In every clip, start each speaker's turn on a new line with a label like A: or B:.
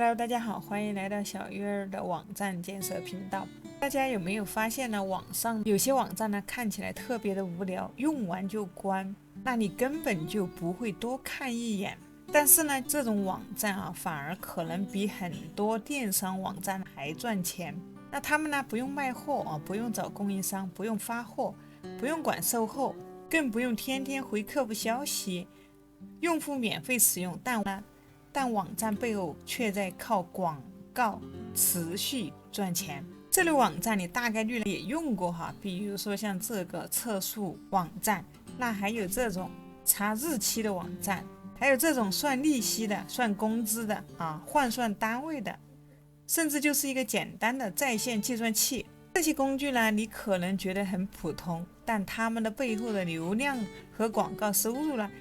A: Hello， 大家好，欢迎来到小鱼儿的网站建设频道。大家有没有发现呢？网上有些网站呢看起来特别的无聊，用完就关，那你根本就不会多看一眼。但是呢，这种网站反而可能比很多电商网站还赚钱。那他们呢，不用卖货不用找供应商，不用发货，不用管售后，更不用天天回客服消息，用户免费使用。但网站背后却在靠广告持续赚钱。这类网站你大概率也用过比如说像这个测速网站，那还有这种查日期的网站，还有这种算利息的、算工资的换算单位的，甚至就是一个简单的在线计算器。这些工具呢，你可能觉得很普通，但他们的背后的流量和广告收入呢，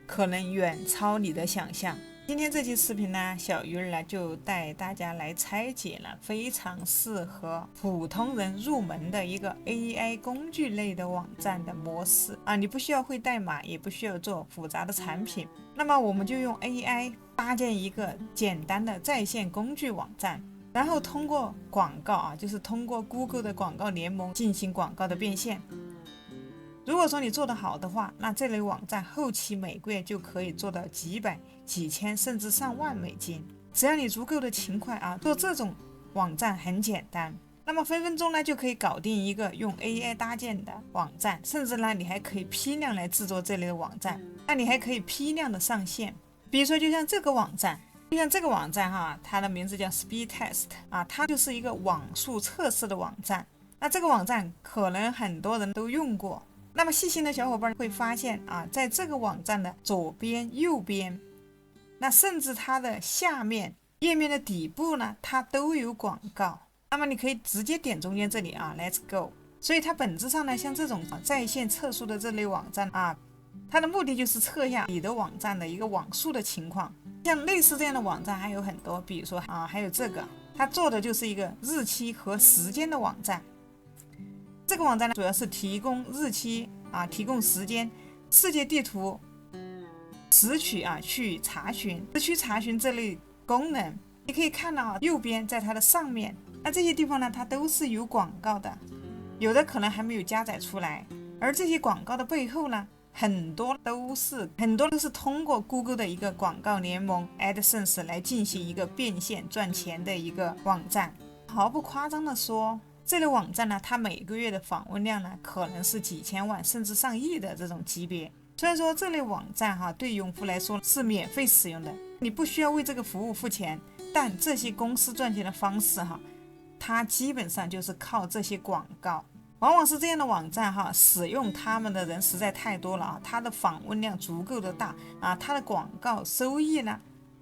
A: 可能远超你的想象。今天这期视频呢，小鱼儿就带大家来拆解了非常适合普通人入门的一个 AI 工具类的网站的模式你不需要会代码，也不需要做复杂的产品，那么我们就用 AI 搭建一个简单的在线工具网站，然后通过广告就是通过 Google 的广告联盟进行广告的变现。如果说你做得好的话，那这类网站后期每个月就可以做到几百、几千甚至上万美金。只要你足够的勤快做这种网站很简单，那么分分钟呢就可以搞定一个用 AI 搭建的网站，甚至呢你还可以批量来制作这类的网站，那你还可以批量的上线。比如说就像这个网站它的名字叫 Speed Test 它就是一个网速测试的网站。那这个网站可能很多人都用过。那么细心的小伙伴会发现在这个网站的左边、右边，那甚至它的下面页面的底部呢，它都有广告。那么你可以直接点中间这里Let's go。所以它本质上呢，像这种在线测速的这类网站它的目的就是测一下你的网站的一个网速的情况。像类似这样的网站还有很多，比如说还有这个，它做的就是一个日期和时间的网站。这个网站呢，主要是提供日期提供时间、世界地图、时区去查询、时区查询这类功能。你可以看到右边在它的上面，那这些地方呢，它都是有广告的，有的可能还没有加载出来。而这些广告的背后呢，很多都是通过 Google 的一个广告联盟 AdSense 来进行一个变现赚钱的一个网站。毫不夸张的说，这类网站呢，它每个月的访问量呢，可能是几千万甚至上亿的这种级别。虽然说这类网站对用户来说是免费使用的，你不需要为这个服务付钱，但这些公司赚钱的方式它基本上就是靠这些广告。往往是这样的网站使用他们的人实在太多了它的访问量足够的大它的广告收益呢，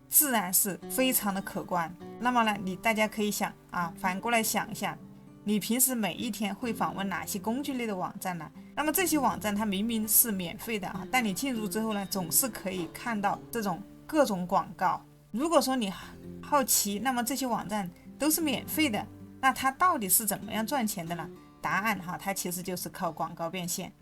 A: 自然是非常的可观。那么呢，大家可以想反过来想一下，你平时每一天会访问哪些工具类的网站呢？那么这些网站它明明是免费的但你进入之后呢，总是可以看到这种各种广告。如果说你好奇，那么这些网站都是免费的，那它到底是怎么样赚钱的呢？答案它其实就是靠广告变现。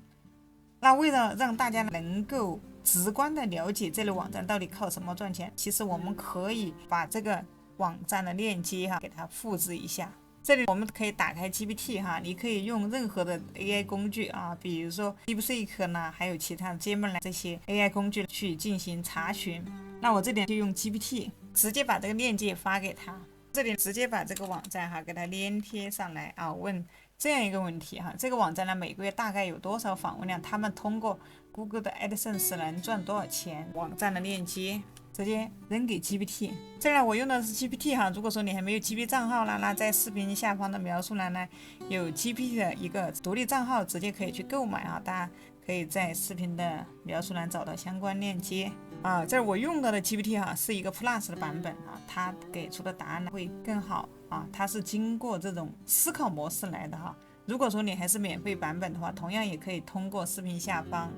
A: 那为了让大家能够直观的了解这类网站到底靠什么赚钱，其实我们可以把这个网站的链接给它复制一下。这里我们可以打开 GPT 你可以用任何的 AI 工具比如说 DeepSeek 呢，还有其他的 Gemini 这些 AI 工具去进行查询。那我这里就用 GPT 直接把这个链接发给他，这里直接把这个网站给它连贴上来问这样一个问题这个网站呢每个月大概有多少访问量？他们通过 Google 的 AdSense 能赚多少钱？网站的链接直接扔给 GPT。 这里我用的是 GPT 如果说你还没有 GPT 账号啦，那在视频下方的描述栏呢有 GPT 的一个独立账号，直接可以去购买大家可以在视频的描述栏找到相关链接这我用到的 GPT 是一个 Plus 的版本它给出的答案会更好它是经过这种思考模式来的如果说你还是免费版本的话，同样也可以通过视频下方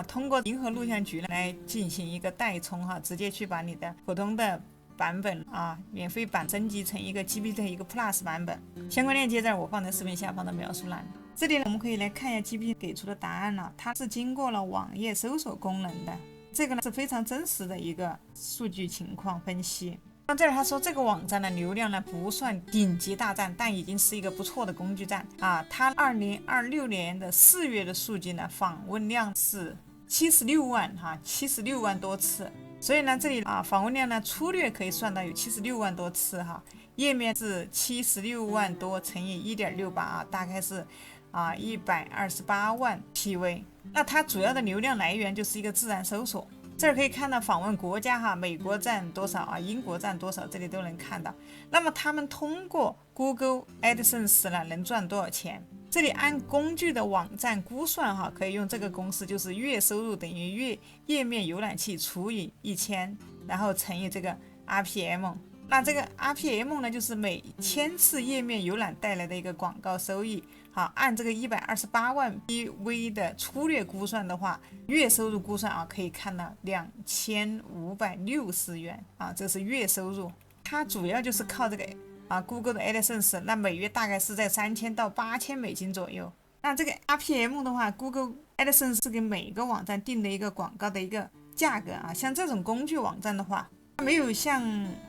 A: 通过银河录像局来进行一个代充直接去把你的普通的版本免费版升级成一个 GPT 的一个 Plus 版本。相关链接在我放在视频下方的描述栏。这里我们可以来看一下 GPT 给出的答案它是经过了网页搜索功能的，这个呢是非常真实的一个数据情况分析。那这儿他说这个网站的流量呢不算顶级大站，但已经是一个不错的工具站啊。它2026年的4月的数据呢，访问量是76万76万多次。所以呢，这里访问量呢粗略可以算到有76万多次哈。页面是76万多乘以1.68大概是128万 PV。那它主要的流量来源就是一个自然搜索。这儿可以看到访问国家哈，美国占多少英国占多少，这里都能看到。那么他们通过 Google AdSense 呢能赚多少钱？这里按工具的网站估算哈，可以用这个公式，就是月收入等于页面浏览器除以1000，然后乘以这个 RPM。那这个 RPM 呢，就是每1000次页面浏览带来的一个广告收益。好，按这个128万 PV 的粗略估算的话，月收入估算可以看到2560元这是月收入。它主要就是靠这个Google 的 AdSense， 那每月大概是在3000到8000美金左右。那这个 RPM 的话 ，Google AdSense 是给每一个网站定的一个广告的一个价格像这种工具网站的话，没有像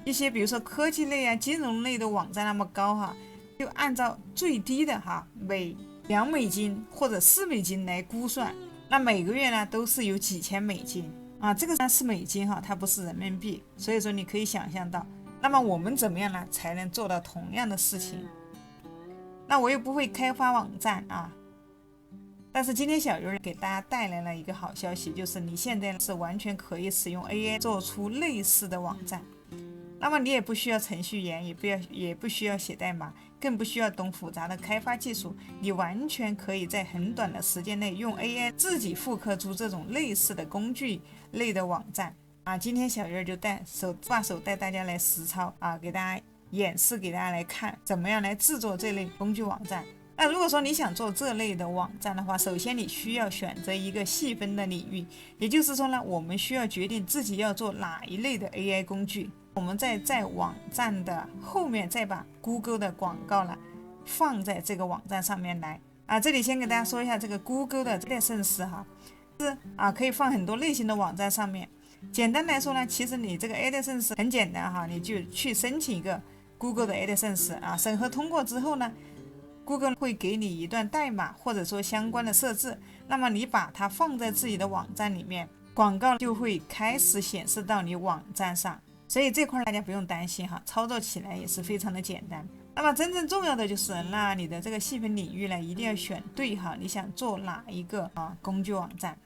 A: 一些比如说科技类金融类的网站那么高就按照最低的每2美金或者4美金来估算，那每个月呢都是有几千美金这个呢是美金它不是人民币，所以说你可以想象到，那么我们怎么样呢才能做到同样的事情？那我又不会开发网站但是今天小鱼儿给大家带来了一个好消息，就是你现在是完全可以使用 AI 做出类似的网站。那么你也不需要程序员，也不需要写代码，更不需要懂复杂的开发技术，你完全可以在很短的时间内用 AI 自己复刻出这种类似的工具类的网站今天小鱼儿就挂手带大家来实操给大家演示，给大家来看怎么样来制作这类工具网站。那如果说你想做这类的网站的话，首先你需要选择一个细分的领域，也就是说呢，我们需要决定自己要做哪一类的 AI 工具，我们再在网站的后面再把 Google 的广告呢放在这个网站上面来这里先给大家说一下这个 Google 的AdSense 是可以放很多类型的网站上面。简单来说呢，其实你这个 AdSense 很简单你就去申请一个 Google 的 AdSense审核通过之后呢，Google 会给你一段代码或者说相关的设置，那么你把它放在自己的网站里面，广告就会开始显示到你网站上。所以这块大家不用担心操作起来也是非常的简单。那么真正重要的就是，那你的这个细分领域呢，一定要选对你想做哪一个工具网站？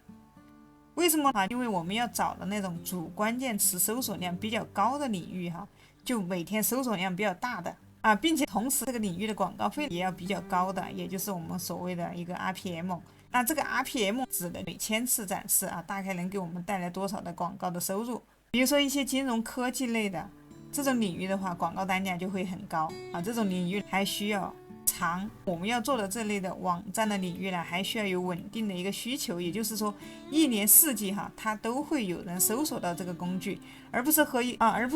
A: 为什么因为我们要找的那种主关键词搜索量比较高的领域就每天搜索量比较大的并且同时这个领域的广告费也要比较高的，也就是我们所谓的一个 RPM。那这个 RPM 指的每1000次展示大概能给我们带来多少的广告的收入？比如说一些金融科技类的这种领域的话，广告单价就会很高这种领域还需要我们要做的这类的网站的领域呢，还需要有稳定的一个需求，也就是说1年4季它都会有人搜索到这个工具，而不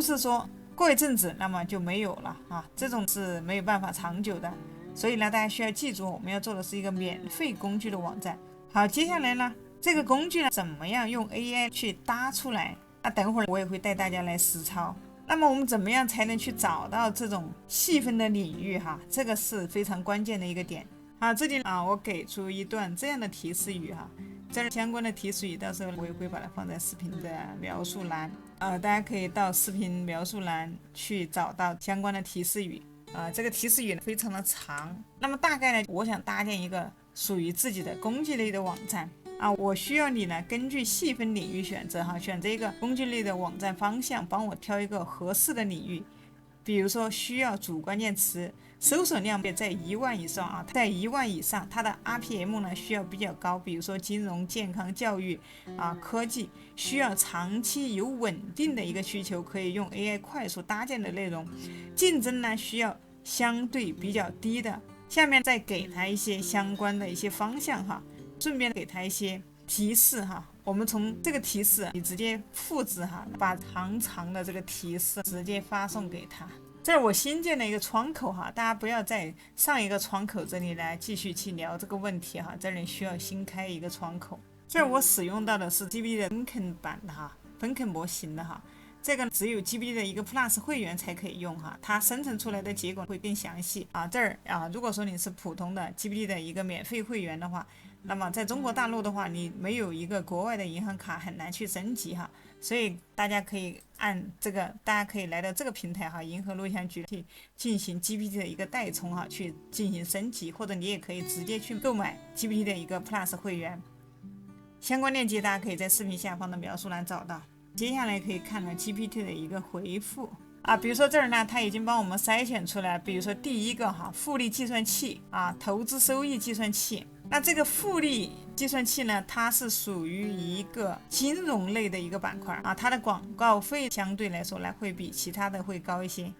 A: 是说过一阵子那么就没有了这种是没有办法长久的。所以呢，大家需要记住，我们要做的是一个免费工具的网站。好，接下来呢，这个工具呢怎么样用 AI 去搭出来？那等会儿我也会带大家来实操。那么我们怎么样才能去找到这种细分的领域这个是非常关键的一个点。这里我给出一段这样的提示语这儿相关的提示语到时候我也会把它放在视频的描述栏大家可以到视频描述栏去找到相关的提示语这个提示语非常的长。那么大概呢，我想搭建一个属于自己的工具类的网站我需要你呢根据细分领域选择选择一个工具类的网站方向，帮我挑一个合适的领域。比如说需要主关键词搜索量在1万以上在1万以上，它的 RPM 呢需要比较高，比如说金融、健康、教育科技，需要长期有稳定的一个需求，可以用 AI 快速搭建的内容。竞争呢需要相对比较低的。下面再给它一些相关的一些方向顺便给他一些提示我们从这个提示你直接复制把长的这个提示直接发送给他。这是我新建的一个窗口大家不要在上一个窗口这里来继续去聊这个问题这里需要新开一个窗口。这我使用到的是 GPT 的 Funken 版的Funken 模型的这个只有 GPT 的一个 Plus 会员才可以用哈，它生成出来的结果会更详细啊。这儿啊，如果说你是普通的 GPT 的一个免费会员的话，那么在中国大陆的话，你没有一个国外的银行卡，很难去升级哈。所以大家可以按这个，大家可以来到这个平台哈，银河录像局去进行 GPT 的一个代充哈，去进行升级，或者你也可以直接去购买 GPT 的一个 Plus 会员。相关链接大家可以在视频下方的描述栏找到。接下来可以看到 GPT 的一个回复啊，比如说这儿呢，它已经帮我们筛选出来，比如说第一个哈，复利计算器啊，投资收益计算器。那这个复利计算器呢，它是属于一个金融类的一个板块啊，它的广告费相对来说呢会比其他的会高一些。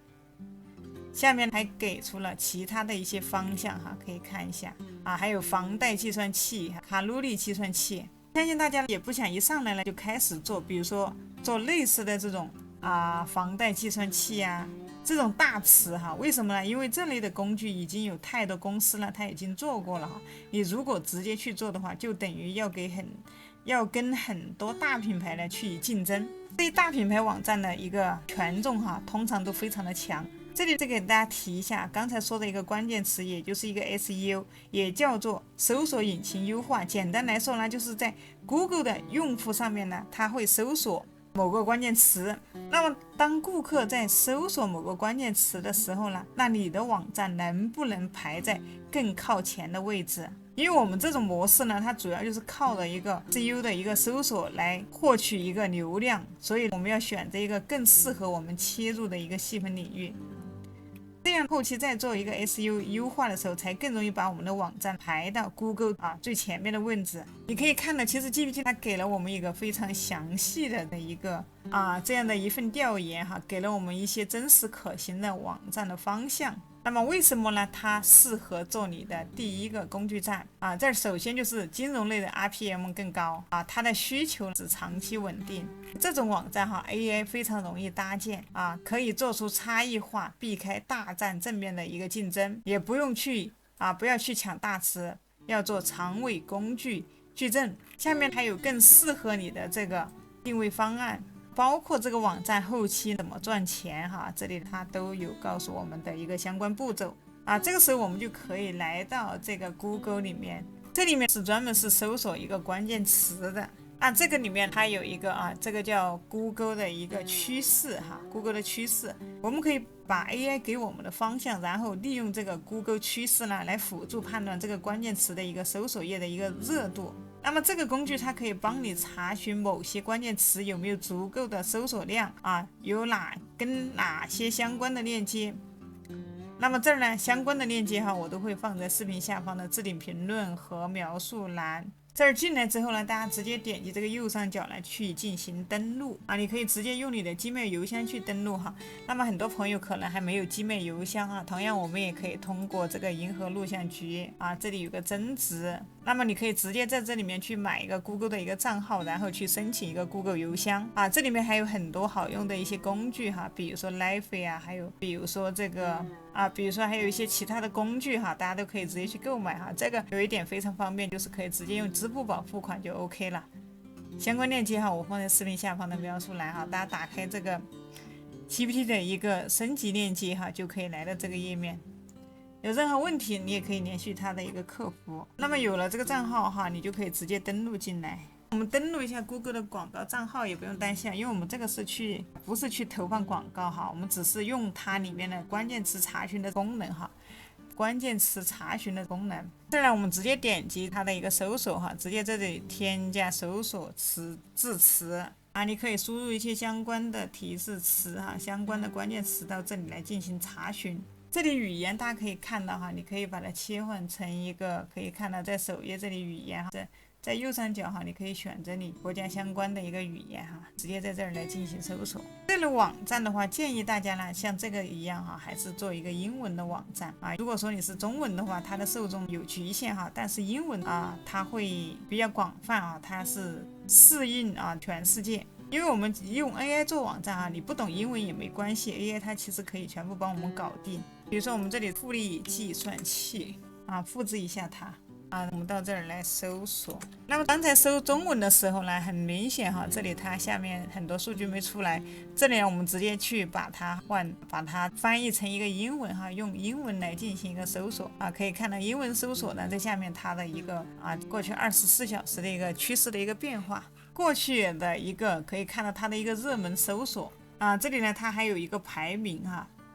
A: 下面还给出了其他的一些方向哈，可以看一下啊，还有房贷计算器、卡路里计算器。相信大家也不想一上来呢就开始做，比如说做类似的这种房贷计算器啊，这种大词哈，为什么呢？因为这类的工具已经有太多公司了，它已经做过了哈。你如果直接去做的话，就等于要跟很多大品牌呢去竞争。对于大品牌网站的一个权重哈，通常都非常的强。这里再给大家提一下，刚才说的一个关键词，也就是一个 SEO， 也叫做搜索引擎优化。简单来说呢，就是在 Google 的用户上面呢，它会搜索某个关键词。那么当顾客在搜索某个关键词的时候呢，那你的网站能不能排在更靠前的位置？因为我们这种模式呢，它主要就是靠着一个 SEO 的一个搜索来获取一个流量，所以我们要选择一个更适合我们切入的一个细分领域。这样后期再做一个 SEO 优化的时候，才更容易把我们的网站排到 Google 最前面的位置。你可以看到，其实 GPT 它给了我们一个非常详细的一个这样的一份调研哈，给了我们一些真实可行的网站的方向。那么为什么呢？它适合做你的第一个工具站这儿首先就是金融类的 RPM 更高它的需求是长期稳定。这种网站AI 非常容易搭建可以做出差异化，避开大战正面的一个竞争，也不用去不要去抢大吃，要做长尾工具矩阵。下面还有更适合你的这个定位方案。包括这个网站后期怎么赚钱这里它都有告诉我们的一个相关步骤这个时候我们就可以来到这个 Google 里面，这里面是专门是搜索一个关键词的这个里面它有一个这个叫 Google 的一个趋势Google 的趋势，我们可以把 AI 给我们的方向，然后利用这个 Google 趋势呢来辅助判断这个关键词的一个搜索页的一个热度。那么这个工具它可以帮你查询某些关键词有没有足够的搜索量有跟哪些相关的链接。那么这儿呢，相关的链接我都会放在视频下方的置顶评论和描述栏。这儿进来之后呢，大家直接点击这个右上角来去进行登录你可以直接用你的 Gmail 邮箱去登录那么很多朋友可能还没有 Gmail 邮箱同样我们也可以通过这个银河录像局这里有个增值，那么你可以直接在这里面去买一个 Google 的一个账号，然后去申请一个 Google 邮箱这里面还有很多好用的一些工具比如说 Live 还有比如说这个比如说还有一些其他的工具大家都可以直接去购买这个有一点非常方便，就是可以直接用支付宝付款就 OK 了。相关链接我放在视频下方的描述栏大家打开这个 GPT 的一个升级链接就可以来到这个页面。有任何问题你也可以联系他的一个客服。那么有了这个账号你就可以直接登录进来。我们登录一下 Google 的广告账号也不用担心因为我们这个是不是去投放广告我们只是用它里面的关键词查询的功能关键词查询的功能。这样我们直接点击它的一个搜索直接这里添加搜索字词你可以输入一些相关的提示词相关的关键词到这里来进行查询。这里语言大家可以看到你可以把它切换成一个，可以看到在首页这里语言在右上角你可以选择你国家相关的一个语言直接在这儿来进行搜索。这类网站的话，建议大家呢像这个一样还是做一个英文的网站如果说你是中文的话，它的受众有局限但是英文它会比较广泛它是适应全世界。因为我们用 AI 做网站你不懂英文也没关系 ，AI 它其实可以全部帮我们搞定。比如说我们这里复利计算器复制一下它。我们到这儿来搜索。那么刚才搜中文的时候呢，很明显哈，这里它下面很多数据没出来，这里我们直接去把它翻译成一个英文哈，用英文来进行一个搜索可以看到英文搜索呢，在下面它的一个过去24小时的一个趋势的一个变化，过去的一个可以看到它的一个热门搜索这里呢它还有一个排名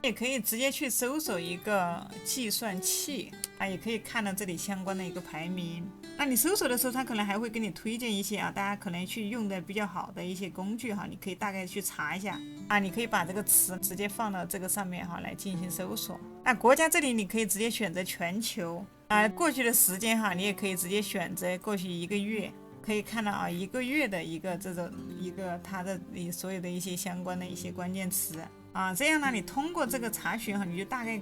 A: 也可以直接去搜索一个计算器也可以看到这里相关的一个排名。那你搜索的时候，它可能还会给你推荐一些大家可能去用的比较好的一些工具你可以大概去查一下你可以把这个词直接放到这个上面来进行搜索。那国家这里你可以直接选择全球过去的时间你也可以直接选择过去1个月。可以看到1个月的一个它的所有的一些相关的一些关键词这样呢，你通过这个查询你就大概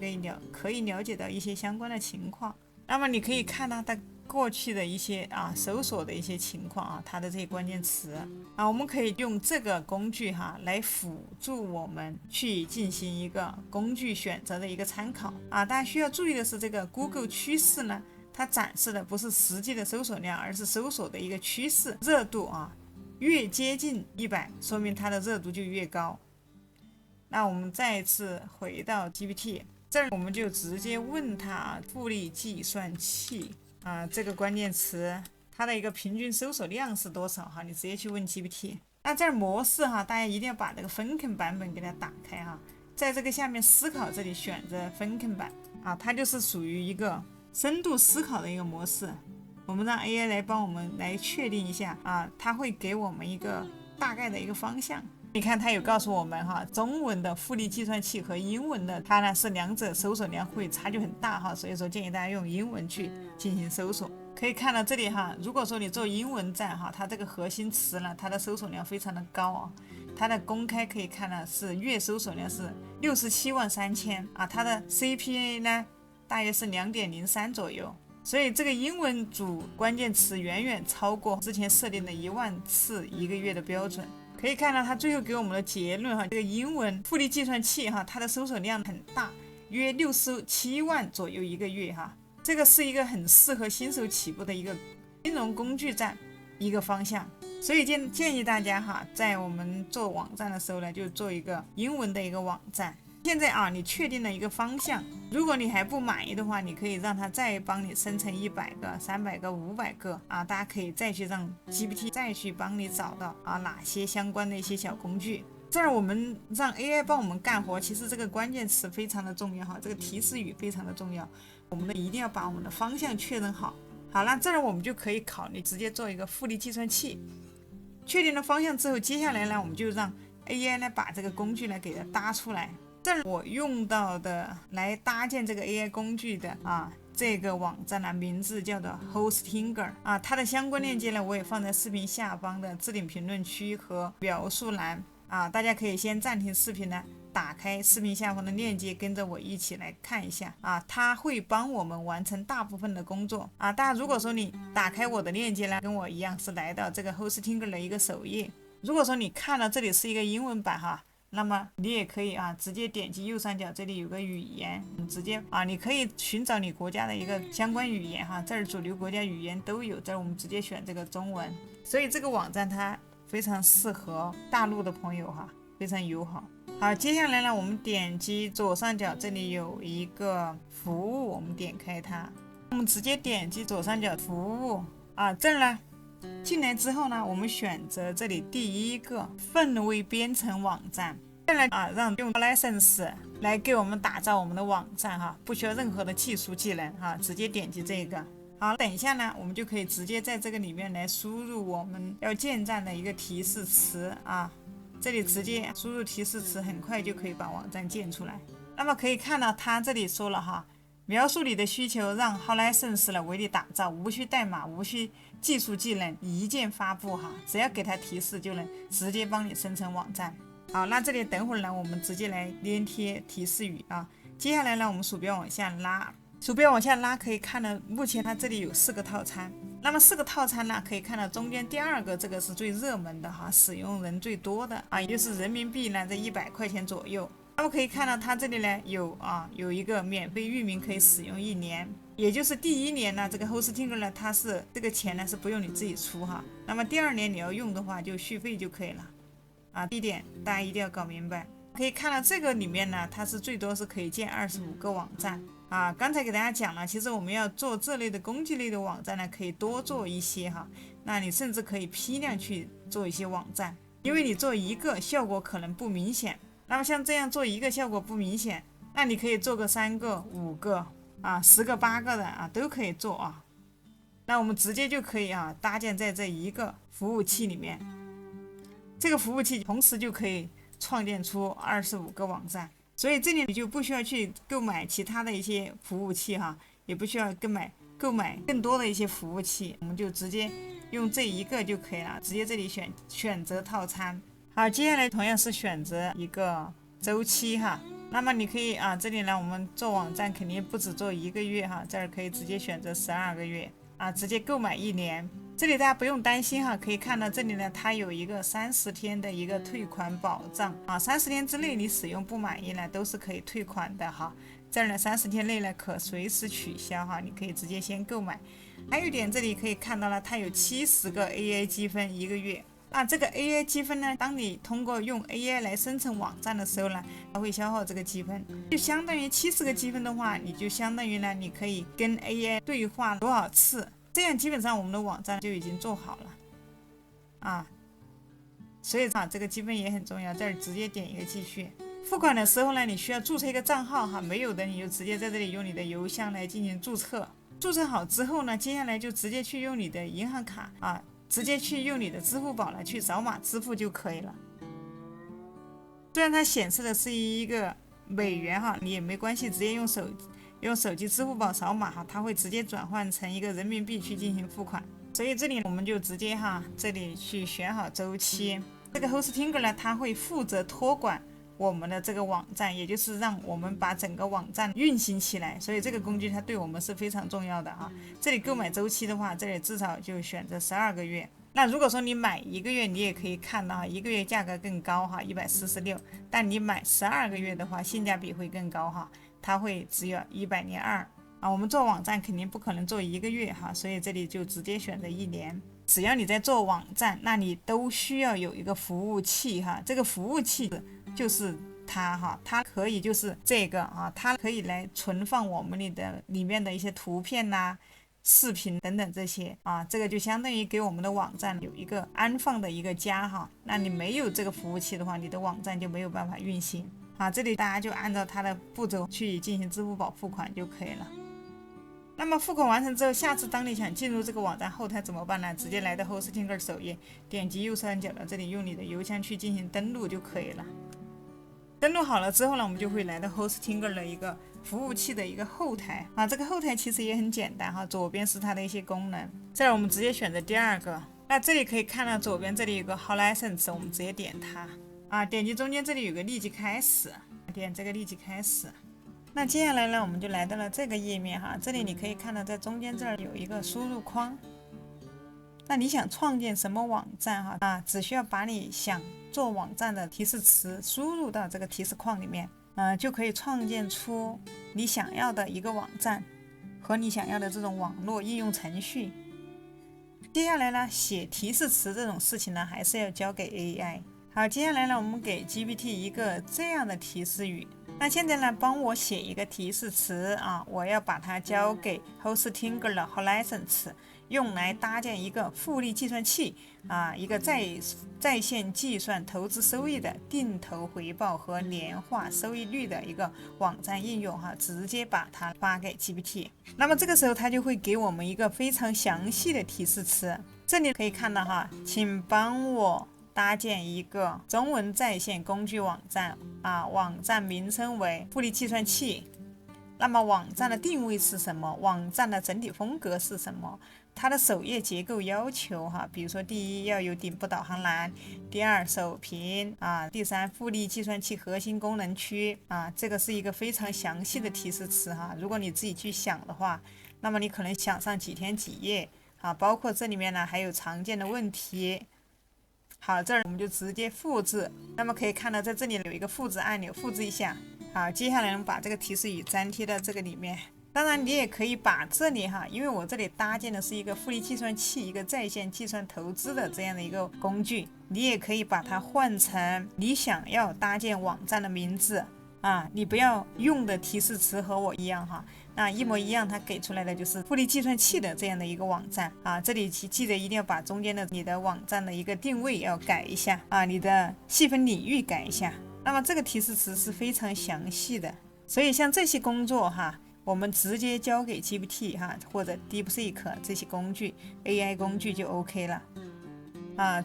A: 可以了解到一些相关的情况。那么你可以看到它过去的一些搜索的一些情况它的这些关键词我们可以用这个工具来辅助我们去进行一个工具选择的一个参考大家需要注意的是，这个 Google 趋势呢，它展示的不是实际的搜索量，而是搜索的一个趋势热度越接近100，说明它的热度就越高。那我们再次回到 GPT， 这儿我们就直接问它复利计算器这个关键词，它的一个平均搜索量是多少你直接去问 GPT。 那这儿模式大家一定要把这个分坑版本给它打开在这个下面思考这里选择分坑版它就是属于一个深度思考的一个模式。我们让 AI 来帮我们来确定一下它会给我们一个大概的一个方向。你看它有告诉我们中文的复利计算器和英文的它呢是两者搜索量会差距很大所以说建议大家用英文去进行搜索。可以看到这里如果说你做英文站它这个核心词呢，它的搜索量非常的高它的公开可以看到是月搜索量是673000它的 CPA 呢大约是2.03左右，所以这个英文主关键词远远超过之前设定的1万次1个月的标准。可以看到它最后给我们的结论这个英文复利计算器它的搜索量很大，约67万左右1个月这个是一个很适合新手起步的一个金融工具站一个方向。所以建议大家在我们做网站的时候呢，就做一个英文的一个网站。现在你确定了一个方向，如果你还不满意的话，你可以让它再帮你生成100个、300个、500个大家可以再去让 GPT 再去帮你找到哪些相关的一些小工具。这儿我们让 AI 帮我们干活，其实这个关键词非常的重要这个提示语非常的重要，我们一定要把我们的方向确认好。好了，这儿我们就可以考虑直接做一个复利计算器。确定了方向之后，接下来呢，我们就让 AI 呢把这个工具呢给它搭出来。这儿我用到的来搭建这个 AI 工具的这个网站呢，名字叫做 Hostinger 它的相关链接呢，我也放在视频下方的置顶评论区和描述栏大家可以先暂停视频呢，打开视频下方的链接，跟着我一起来看一下它会帮我们完成大部分的工作大家如果说你打开我的链接呢，跟我一样是来到这个 Hostinger 的一个首页，如果说你看到这里是一个英文版那么你也可以直接点击右上角这里有个语言，直接你可以寻找你国家的一个相关语言这儿主流国家语言都有，这儿我们直接选这个中文。所以这个网站它非常适合大陆的朋友非常友好。好，接下来呢，我们点击左上角这里有一个服务，我们点开它，我们直接点击左上角服务这儿呢进来之后呢，我们选择这里第一个氛围编程网站，再来让用 License 来给我们打造我们的网站不需要任何的技术技能直接点击这个。好，等一下呢，我们就可以直接在这个里面来输入我们要建站的一个提示词这里直接输入提示词，很快就可以把网站建出来。那么可以看到它这里说了描述你的需求，让 License 来为你打造，无需代码，无需技术技能，一键发布只要给它提示就能直接帮你生成网站。好，那这里等会儿呢，我们直接来粘贴提示语接下来呢，我们鼠标往下拉，可以看到目前它这里有4个套餐。那么4个套餐呢，可以看到中间第2个这个是最热门的使用人最多的也就是人民币呢在100块钱左右。那么可以看到它这里呢有一个免费域名可以使用1年，也就是第1年呢，这个 Hostingo 呢它是这个钱呢是不用你自己出哈。那么第2年你要用的话就续费就可以了啊。第一点大家一定要搞明白。可以看到这个里面呢，它是最多是可以建25个网站啊。刚才给大家讲了，其实我们要做这类的工具类的网站呢，可以多做一些哈。那你甚至可以批量去做一些网站，因为你做一个效果可能不明显。那么像这样做一个效果不明显，那你可以做个3个、5个啊、10个、8个的啊，都可以做啊。那我们直接就可以搭建在这一个服务器里面，这个服务器同时就可以创建出25个网站。所以这里你就不需要去购买其他的一些服务器哈，也不需要购买更多的一些服务器，我们就直接用这一个就可以了。直接这里选择套餐。好，接下来同样是选择一个周期哈。那么你可以这里呢，我们做网站肯定不止做1个月哈，这儿可以直接选择12个月直接购买1年。这里大家不用担心哈，可以看到这里呢，它有一个30天的一个退款保障30天之内你使用不满意呢，都是可以退款的哈。这儿呢30天内呢可随时取消哈，你可以直接先购买。还有一点，这里可以看到了，它有70个 AI 积分1个月。这个 AI 积分呢，当你通过用 AI 来生成网站的时候呢，它会消耗这个积分，就相当于70个积分的话，你就相当于呢，你可以跟 AI 对话多少次，这样基本上我们的网站就已经做好了所以这个积分也很重要，这儿直接点一个继续。付款的时候呢，你需要注册一个账号哈，没有的你就直接在这里用你的邮箱来进行注册。注册好之后呢，接下来就直接去用你的银行卡直接去用你的支付宝来去扫码支付就可以了。虽然它显示的是一个美元哈，你也没关系，直接用手机支付宝扫码哈，它会直接转换成一个人民币去进行付款。所以这里我们就直接这里去选好周期。这个 Hostingo 呢，它会负责托管我们的这个网站，也就是让我们把整个网站运行起来，所以这个工具它对我们是非常重要的这里购买周期的话，这里至少就选择12个月。那如果说你买1个月，你也可以看到1个月价格更高146，但你买12个月的话，性价比会更高它会只有102我们做网站肯定不可能做1个月所以这里就直接选择1年。只要你在做网站，那你都需要有一个服务器这个服务器就是它可以就是这个它可以来存放我们里面的一些图片视频等等这些这个就相当于给我们的网站有一个安放的一个家那你没有这个服务器的话，你的网站就没有办法运行这里大家就按照它的步骤去进行支付宝付款就可以了。那么付款完成之后，下次当你想进入这个网站后台怎么办呢？直接来到 Hostingo 首页，点击右上角的这里，用你的邮箱去进行登录就可以了。登录好了之后呢，我们就会来到 Hostingo 的一个服务器的一个后台这个后台其实也很简单左边是它的一些功能，这儿我们直接选择第2个。那这里可以看到左边这里有个 Hot License， 我们直接点它点击中间这里有个立即开始，点这个立即开始。那接下来呢，我们就来到了这个页面这里你可以看到在中间这儿有一个输入框。那你想创建什么网站只需要把你想做网站的提示词输入到这个提示框里面就可以创建出你想要的一个网站和你想要的这种网络应用程序。接下来呢，写提示词这种事情呢，还是要交给 AI。好，接下来呢，我们给 GPT 一个这样的提示语。那现在呢，帮我写一个提示词我要把它交给 Hostingo 的 Hot License， 用来搭建一个复利计算器一个在线计算投资收益的定投回报和年化收益率的一个网站应用直接把它发给 GPT。 那么这个时候它就会给我们一个非常详细的提示词，这里可以看到请帮我搭建一个中文在线工具网站网站名称为复利计算器。那么网站的定位是什么？网站的整体风格是什么？它的首页结构要求比如说第一要有顶部导航栏，第二首屏第三复利计算器核心功能区这个是一个非常详细的提示词如果你自己去想的话，那么你可能想上几天几夜包括这里面呢还有常见的问题，好，这儿我们就直接复制。那么可以看到在这里有一个复制按钮，复制一下。好，接下来我们把这个提示语粘贴到这个里面。当然，你也可以把这里因为我这里搭建的是一个复利计算器，一个在线计算投资的这样的一个工具，你也可以把它换成你想要搭建网站的名字你不要用的提示词和我一样那一模一样，它给出来的就是复利计算器的这样的一个网站这里记得一定要把中间的你的网站的一个定位要改一下你的细分领域改一下。那么这个提示词是非常详细的，所以像这些工作我们直接交给 GPT 或者 DeepSeek 这些工具 AI 工具就 OK 了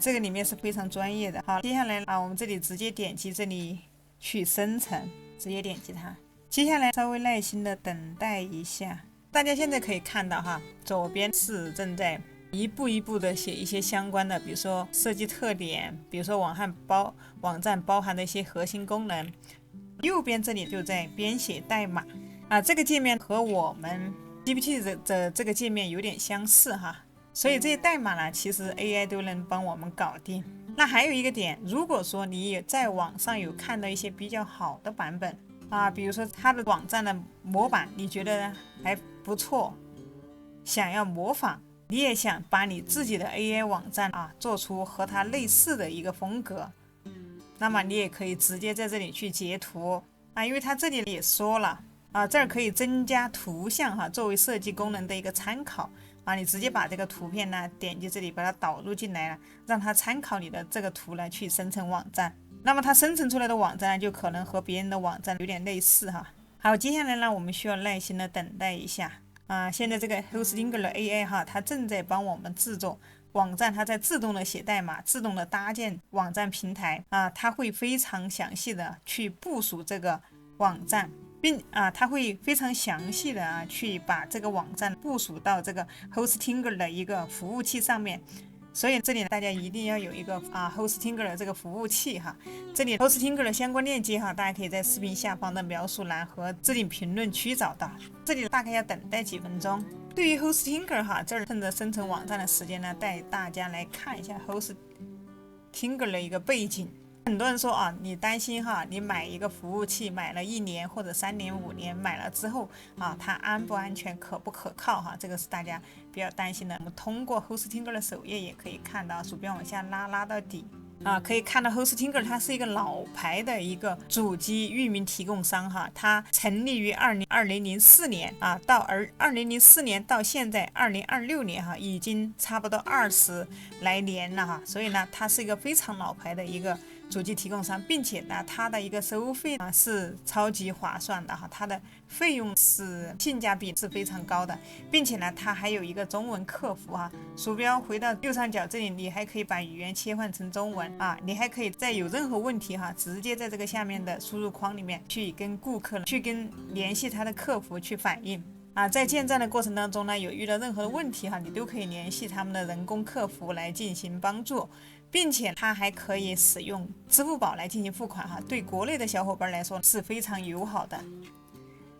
A: 这个里面是非常专业的。好，接下来我们这里直接点击这里去生成，直接点击它。接下来稍微耐心的等待一下，大家现在可以看到左边是正在一步一步的写一些相关的，比如说设计特点，比如说网站包含的一些核心功能。右边这里就在编写代码这个界面和我们 GPT 的这个界面有点相似所以这些代码呢，其实 AI 都能帮我们搞定。那还有一个点，如果说你也在网上有看到一些比较好的版本比如说它的网站的模板你觉得还不错，想要模仿，你也想把你自己的 AI 网站做出和它类似的一个风格，那么你也可以直接在这里去截图因为它这里也说了这儿可以增加图像作为设计功能的一个参考你直接把这个图片呢点击这里把它导入进来了，让它参考你的这个图来去生成网站。那么它生成出来的网站就可能和别人的网站有点类似好，接下来呢我们需要耐心的等待一下现在这个 Hostinger 的 AI 它正在帮我们制作网站，它在自动的写代码，自动的搭建网站平台它会非常详细的去部署这个网站，并它会非常详细的去把这个网站部署到这个 Hostinger 的一个服务器上面。所以这里大家一定要有一个Hostinger 的这个服务器这里 Hostinger 的相关链接大家可以在视频下方的描述栏和置顶评论区找到。这里大概要等待几分钟。对于 Hostinger 这儿趁着生成网站的时间呢，带大家来看一下 Hostinger 的一个背景。很多人说你担心你买一个服务器买了1年或者3年5年，买了之后它安不安全可不可靠这个是大家比较担心的。我们通过 Hostinger 的首页也可以看到，鼠标往下拉到底可以看到 Hostinger 它是一个老牌的一个主机域名提供商它成立于2004年到2004年到现在2026年已经差不多20来年了所以呢它是一个非常老牌的一个主机提供商，并且呢它的一个收费是超级划算的它的费用是性价比是非常高的，并且呢它还有一个中文客服鼠标回到右上角这里，你还可以把语言切换成中文你还可以在有任何问题直接在这个下面的输入框里面去跟顾客联系他的客服去反映在建站的过程当中呢，有遇到任何的问题你都可以联系他们的人工客服来进行帮助，并且它还可以使用支付宝来进行付款对国内的小伙伴来说是非常友好的。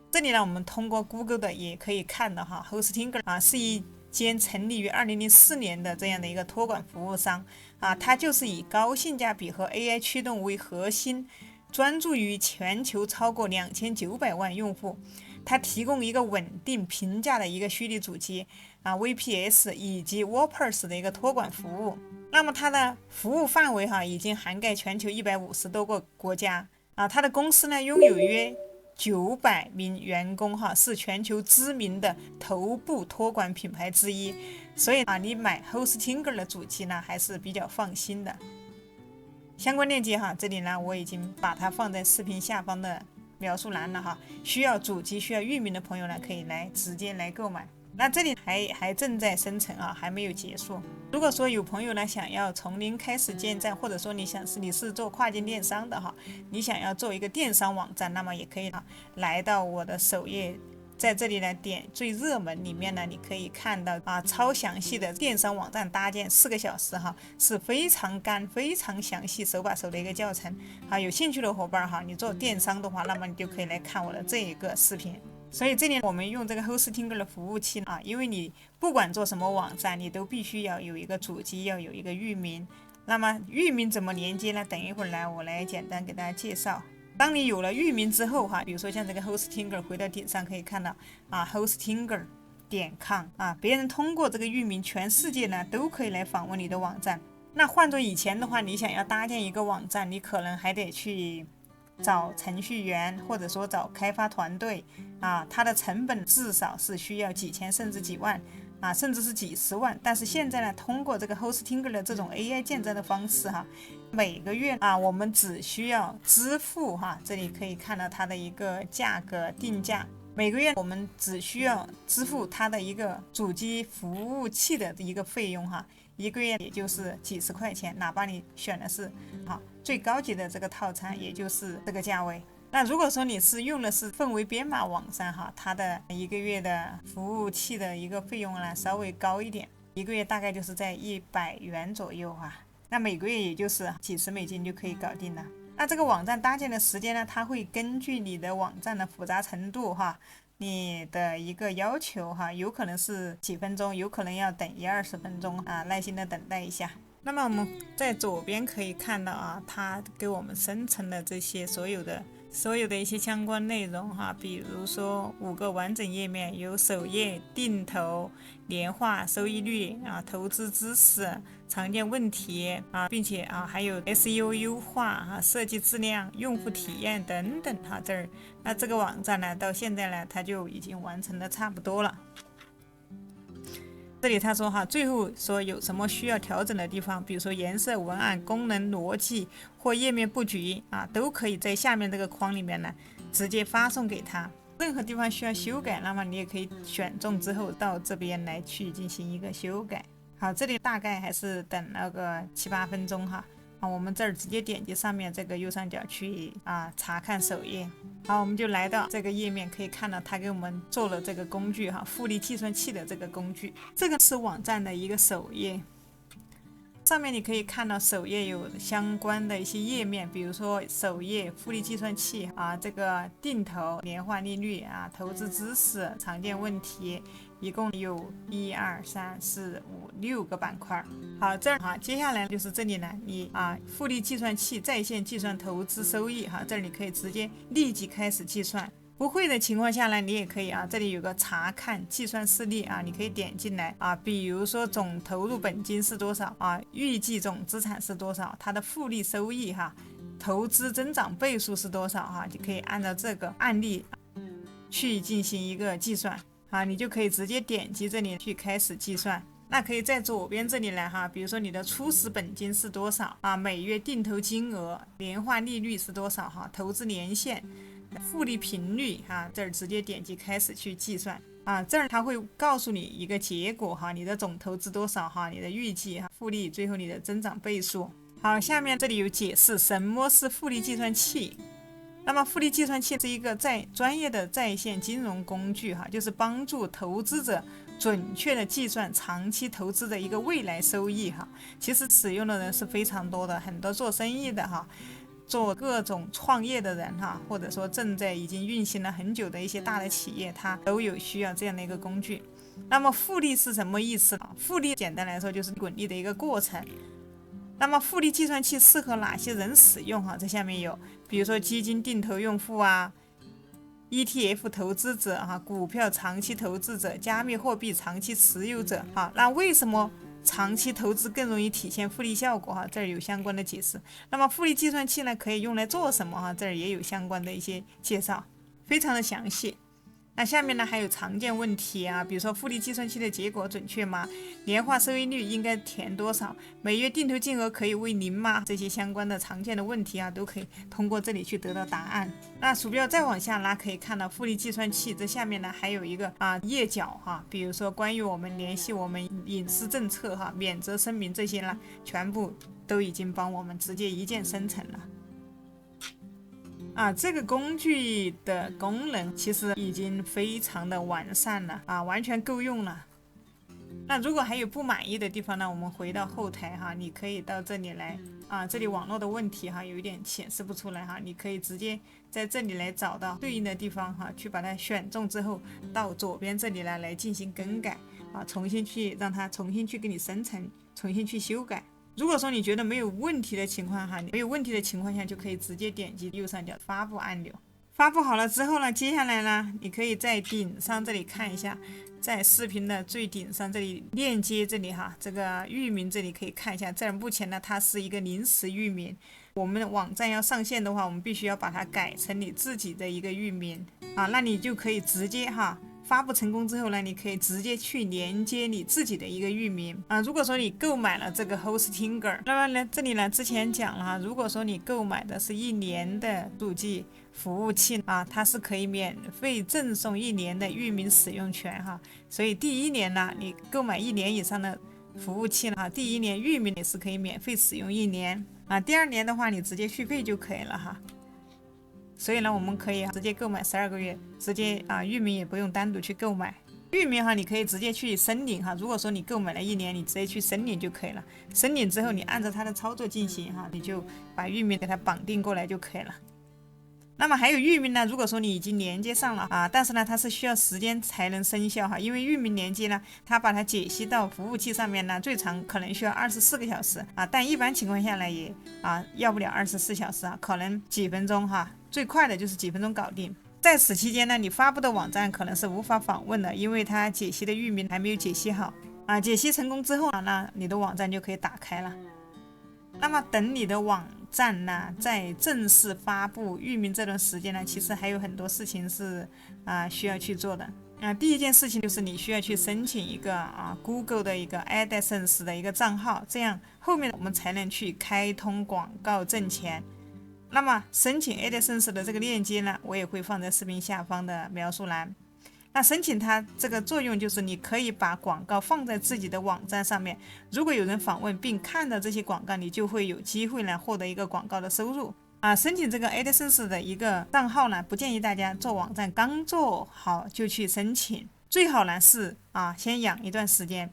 A: 这里呢我们通过 Google 的也可以看到Hostinger 是一间成立于2004年的这样的一个托管服务商它就是以高性价比和 AI 驱动为核心，专注于全球超过2900万用户。它提供一个稳定平价的一个虚拟主机VPS 以及 WordPress 的一个托管服务。那么它的服务范围已经涵盖全球150多个国家它的公司呢拥有约900名员工是全球知名的头部托管品牌之一。所以你买 Hostinger 的主机呢还是比较放心的。相关链接这里呢我已经把它放在视频下方的描述栏了需要主机需要域名的朋友呢可以直接来购买。那这里还正在生成还没有结束。如果说有朋友呢想要从零开始建站，或者说你是做跨境电商的你想要做一个电商网站，那么也可以来到我的首页，在这里呢点最热门里面呢，你可以看到超详细的电商网站搭建4个小时是非常干非常详细手把手的一个教程有兴趣的伙伴你做电商的话，那么你就可以来看我的这一个视频。所以这里我们用这个 Hostinger 的服务器因为你不管做什么网站，你都必须要有一个主机，要有一个域名，那么域名怎么连接呢？等一会儿来我来简单给大家介绍。当你有了域名之后比如说像这个 Hostinger 回到顶上可以看到Hostinger.com 别人通过这个域名，全世界呢都可以来访问你的网站。那换作以前的话，你想要搭建一个网站，你可能还得去找程序员，或者说找开发团队它的成本至少是需要几千甚至几万甚至是几十万。但是现在呢，通过这个 Hostinger 的这种 AI 建站的方式每个月我们只需要支付这里可以看到它的一个价格定价，每个月我们只需要支付它的一个主机服务器的一个费用一个月也就是几十块钱，哪怕你选的是最高级的这个套餐，也就是这个价位。那如果说你是用的是氛围编码网站它的一个月的服务器的一个费用呢稍微高一点，一个月大概就是在100元左右那每个月也就是几十美金就可以搞定了。那这个网站搭建的时间呢，它会根据你的网站的复杂程度你的一个要求有可能是几分钟，有可能要等10-20分钟耐心的等待一下。那么我们在左边可以看到它给我们生成的这些所有的一些相关内容比如说5个完整页面，有首页、定投、年化收益率投资知识、常见问题并且还有 SEO 优化设计质量、用户体验等等那这个网站呢，到现在呢，它就已经完成的差不多了。这里他说最后说有什么需要调整的地方，比如说颜色、文案、功能、逻辑或页面布局都可以在下面这个框里面呢直接发送给他。任何地方需要修改，那么你也可以选中之后到这边来去进行一个修改。好，这里大概还是等了个7-8分钟我们这儿直接点击上面这个右上角去查看首页。好，我们就来到这个页面，可以看到它给我们做了这个工具复利计算器的这个工具，这个是网站的一个首页。上面你可以看到首页有相关的一些页面，比如说首页复利计算器这个定投、年化利率投资知识、常见问题，一共有1、2、3、4、5、6个板块。好，这儿接下来就是这里呢，你复利计算器在线计算投资收益这儿你可以直接立即开始计算。不会的情况下呢，你也可以这里有个查看计算示例你可以点进来比如说总投入本金是多少预计总资产是多少，它的复利收益投资增长倍数是多少就可以按照这个案例去进行一个计算你就可以直接点击这里去开始计算。那可以在左边这里来比如说你的初始本金是多少每月定投金额、年化利率是多少投资年限、复利频率这儿直接点击开始去计算这儿它会告诉你一个结果你的总投资多少你的预计复利，最后你的增长倍数。好，下面这里有解释什么是复利计算器。那么复利计算器是一个专业的在线金融工具就是帮助投资者准确的计算长期投资的一个未来收益其实使用的人是非常多的，很多做生意的做各种创业的人或者说正在已经运行了很久的一些大的企业，它都有需要这样的一个工具。那么复利是什么意思复利简单来说就是滚利的一个过程。那么复利计算器适合哪些人使用这下面有，比如说基金定投用户ETF 投资者股票长期投资者、加密货币长期持有者那为什么长期投资更容易体现复利效果这儿有相关的解释。那么复利计算器呢可以用来做什么这儿也有相关的一些介绍，非常的详细。那下面呢还有常见问题比如说复利计算器的结果准确吗？年化收益率应该填多少？每月定投金额可以为0吗？这些相关的常见的问题都可以通过这里去得到答案。那鼠标再往下拉，可以看到复利计算器这下面呢还有一个页角比如说关于我们联系我们隐私政策免责声明这些呢，全部都已经帮我们直接一键生成了。这个工具的功能其实已经非常的完善了完全够用了。那如果还有不满意的地方呢，我们回到后台你可以到这里来这里网络的问题有一点显示不出来你可以直接在这里来找到对应的地方去把它选中之后，到左边这里来进行更改重新去让它重新去给你生成，重新去修改。如果说你觉得没有问题的情况哈，没有问题的情况下就可以直接点击右上角发布按钮。发布好了之后呢，接下来呢，你可以在顶上这里看一下，在视频的最顶上这里链接这里哈，这个域名这里可以看一下。这目前呢，它是一个临时域名，我们的网站要上线的话，我们必须要把它改成你自己的一个域名啊，那你就可以直接哈。发布成功之后呢，你可以直接去连接你自己的一个域名啊。如果说你购买了这个 Hostinger， 那么呢，这里呢之前讲了哈，如果说你购买的是1年的数据服务器啊，它是可以免费赠送1年的域名使用权哈。所以第1年呢，你购买1年以上的服务器呢，第1年域名也是可以免费使用1年啊。第2年的话，你直接续费就可以了哈。所以呢，我们可以直接购买12个月，直接域名也不用单独去购买。域名哈，你可以直接去申领哈。如果说你购买了1年，你直接去申领就可以了。申领之后，你按照它的操作进行哈，你就把域名给它绑定过来就可以了。那么还有域名呢，如果说你已经连接上了啊，但是呢，它是需要时间才能生效哈，因为域名连接呢，它把它解析到服务器上面呢，最长可能需要24个小时啊，但一般情况下呢，也要不了24小时啊，可能几分钟哈。最快的就是几分钟搞定。在此期间呢，你发布的网站可能是无法访问的，因为它解析的域名还没有解析好啊。解析成功之后啊，那你的网站就可以打开了。那么等你的网站呢在正式发布域名这段时间呢，其实还有很多事情是需要去做的。第一件事情就是你需要去申请一个Google 的一个 AdSense 的一个账号，这样后面我们才能去开通广告挣钱。那么申请 AdSense 的这个链接呢，我也会放在视频下方的描述栏。那申请它这个作用就是你可以把广告放在自己的网站上面，如果有人访问并看到这些广告，你就会有机会呢获得一个广告的收入申请这个 AdSense 的一个账号呢，不建议大家做网站刚做好就去申请，最好呢是先养一段时间，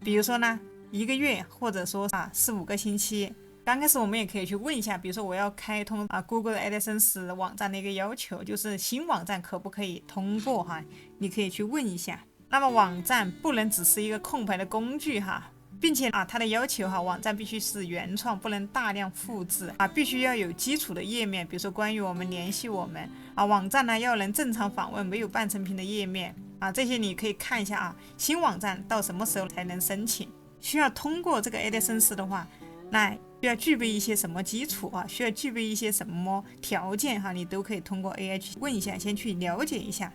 A: 比如说呢1个月，或者说4-5个星期。刚开始我们也可以去问一下，比如说我要开通Google 的 AdSense 网站的一个要求，就是新网站可不可以通过哈？你可以去问一下。那么网站不能只是一个空白的工具哈，并且它的要求哈，网站必须是原创，不能大量复制必须要有基础的页面，比如说关于我们联系我们网站呢要能正常访问，没有半成品的页面这些你可以看一下新网站到什么时候才能申请？需要通过这个 AdSense 的话，那需要具备一些什么基础需要具备一些什么条件你都可以通过 AI 去问一下，先去了解一下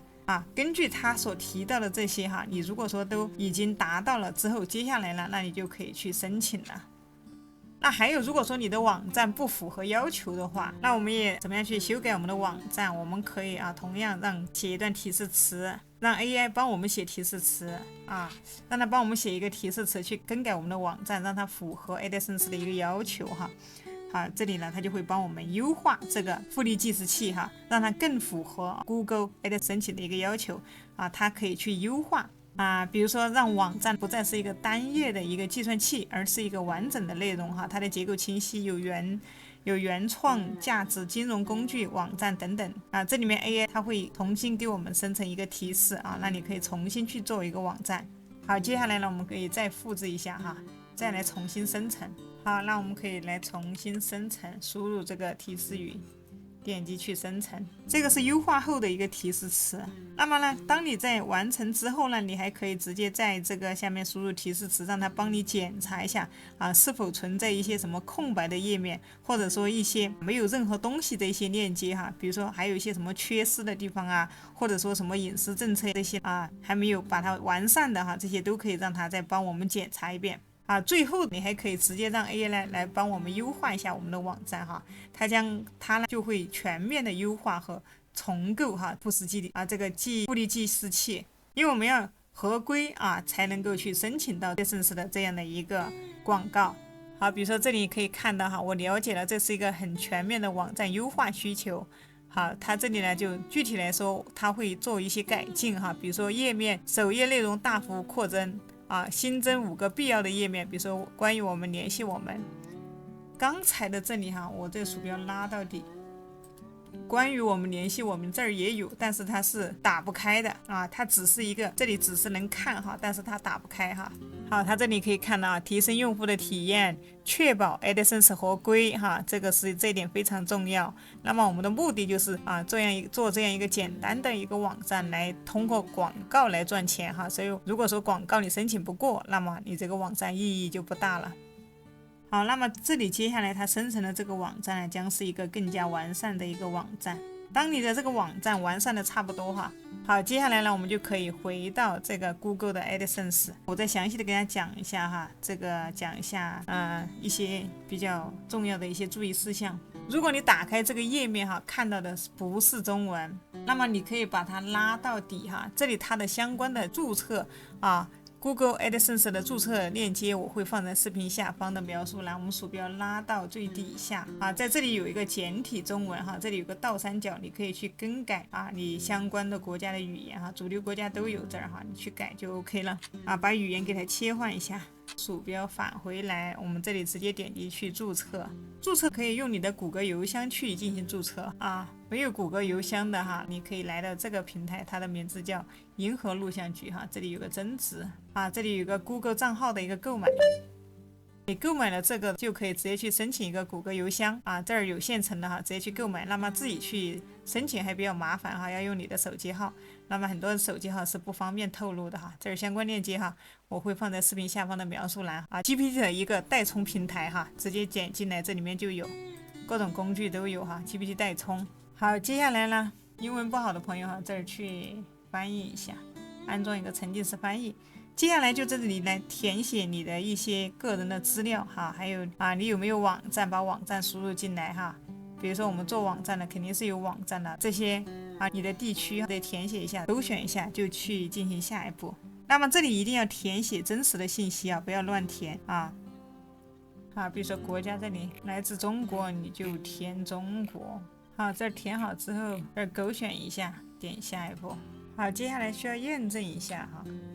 A: 根据他所提到的这些你如果说都已经达到了之后，接下来呢，那你就可以去申请了。那还有，如果说你的网站不符合要求的话，那我们也怎么样去修改我们的网站？我们可以同样写一段提示词，让 AI 帮我们写提示词让它帮我们写一个提示词去更改我们的网站，让它符合 AdSense 的一个要求这里呢，它就会帮我们优化这个复利计时器让它更符合 Google AdSense 申请的一个要求它可以去优化比如说让网站不再是一个单页的一个计算器，而是一个完整的内容它的结构清晰，有原创价值、金融工具、网站等等这里面 AI 它会重新给我们生成一个提示那你可以重新去做一个网站。好，接下来呢，我们可以再复制一下再来重新生成。好，那我们可以来重新生成，输入这个提示语，点击去生成，这个是优化后的一个提示词。那么呢，当你在完成之后呢，你还可以直接在这个下面输入提示词，让它帮你检查一下是否存在一些什么空白的页面，或者说一些没有任何东西的一些链接比如说还有一些什么缺失的地方或者说什么隐私政策这些还没有把它完善的这些都可以让它再帮我们检查一遍。最后你还可以直接让 AI 来帮我们优化一下我们的网站它呢就会全面的优化和重构富时记这个复利计时器，因为我们要合规才能够去申请到 AdSense 的这样的一个广告。好，比如说这里可以看到我了解了这是一个很全面的网站优化需求。好，它这里呢就具体来说，它会做一些改进比如说页面首页内容大幅扩增新增5个必要的页面，比如说关于我们联系我们。刚才的这里我这个鼠标拉到底，关于我们联系我们这儿也有，但是它是打不开的啊，它只是一个这里只是能看哈，但是它打不开哈。好，它这里可以看到提升用户的体验，确保 AdSense 合规哈，这一点非常重要。那么我们的目的就是做这样一个简单的一个网站，来通过广告来赚钱哈。所以如果说广告你申请不过，那么你这个网站意义就不大了。好，那么这里接下来它生成的这个网站呢，将是一个更加完善的一个网站。当你的这个网站完善的差不多哈，好，接下来呢，我们就可以回到这个 Google 的 AdSense， 我再详细的给大家讲一下哈，讲一下一些比较重要的一些注意事项。如果你打开这个页面哈，看到的不是中文，那么你可以把它拉到底哈，这里它的相关的注册Google AdSense 的注册链接我会放在视频下方的描述栏，我们鼠标拉到最底下在这里有一个简体中文哈，这里有个倒三角，你可以去更改你相关的国家的语言哈，主流国家都有这儿哈，你去改就 OK 了把语言给它切换一下。鼠标返回来，我们这里直接点击去注册。注册可以用你的谷歌邮箱去进行注册没有谷歌邮箱的哈，你可以来到这个平台，它的名字叫银河录像局哈，这里有个增值这里有个 Google 账号的一个购买。你购买了这个就可以直接去申请一个谷歌邮箱这儿有现成的哈，直接去购买。那么自己去申请还比较麻烦哈，要用你的手机号，那么很多手机号是不方便透露的哈。这儿相关链接哈，我会放在视频下方的描述栏GPT 的一个代充平台哈，直接点进来，这里面就有各种工具都有哈 ，GPT 代充。好，接下来呢，英文不好的朋友哈，这儿去翻译一下，安装一个沉浸式翻译。接下来就这里来填写你的一些个人的资料哈，还有你有没有网站，把网站输入进来哈。比如说我们做网站的肯定是有网站的，这些你的地区得填写一下，勾选一下就去进行下一步。那么这里一定要填写真实的信息不要乱填比如说国家这里来自中国，你就填中国。好，这儿填好之后，这儿勾选一下，点下一步。好，接下来需要验证一下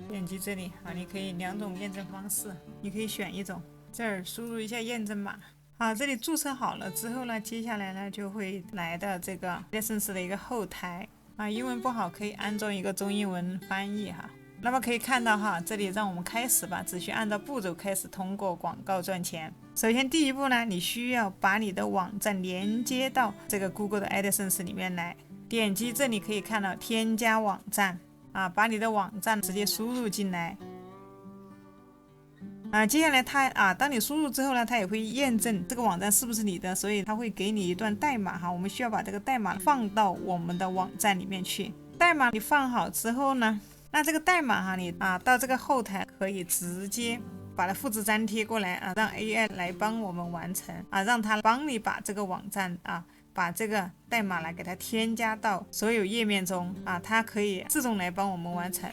A: 点击这里你可以2种验证方式，你可以选一种，这儿输入一下验证码。好，这里注册好了之后呢，接下来呢就会来到这个 AdSense 的一个后台英文不好可以安装一个中英文翻译那么可以看到这里让我们开始吧，只需按照步骤开始通过广告赚钱。首先第一步呢，你需要把你的网站连接到这个 Google 的 AdSense 里面来，点击这里可以看到添加网站把你的网站直接输入进来接下来它当你输入之后呢，它也会验证这个网站是不是你的，所以它会给你一段代码我们需要把这个代码放到我们的网站里面去。代码你放好之后呢，那这个代码你到这个后台可以直接把它复制粘贴过来让 AI 来帮我们完成让它帮你把这个网站把这个代码来给它添加到所有页面中它可以自动来帮我们完成